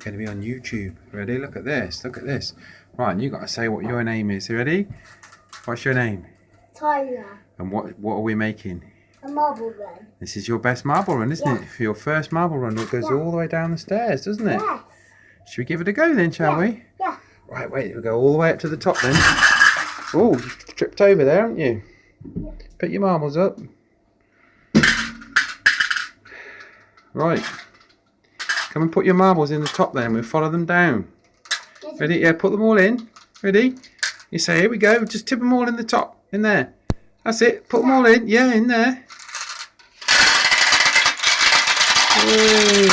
You're going to be on YouTube. Ready? Look at this. Look at this. Right, and you got to say what your name is. You ready? What's your name? Tyler. And what are we making? A marble run. This is your best marble run, isn't it? For your first marble run, it goes all the way down the stairs, doesn't it? Yes. Should we give it a go then, shall we? Yeah. Right, wait, we'll go all the way up to the top then. Oh, you tripped over there, haven't you? Yeah. Pick your marbles up. Right. Come and put your marbles in the top there and we'll follow them down. Ready? Yeah, put them all in. Ready? You say, here we go. Just tip them all in the top. In there. That's it. Put them all in. Yeah, in there. Yay.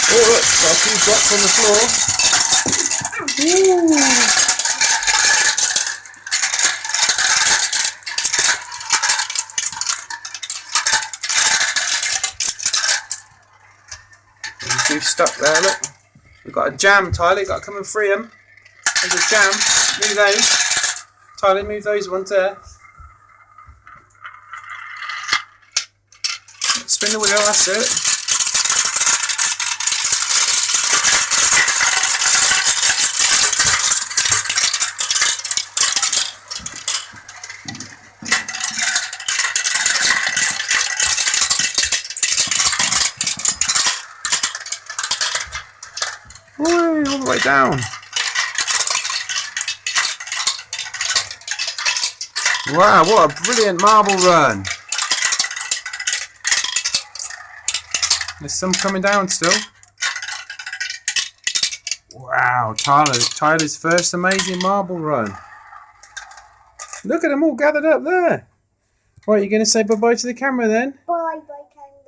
Oh, look. Got a few drops on the floor. Ooh. Two stuck there, look. We've got a jam, Tyler. You've got to come and free them. There's a jam. Move those. Tyler, move those ones there. Spin the wheel, that's it. Whee, all the way down. Wow, what a brilliant marble run. There's some coming down still. Wow, Tyler's first amazing marble run. Look at them all gathered up there. Right, you're going to say bye-bye to the camera then? Bye, camera.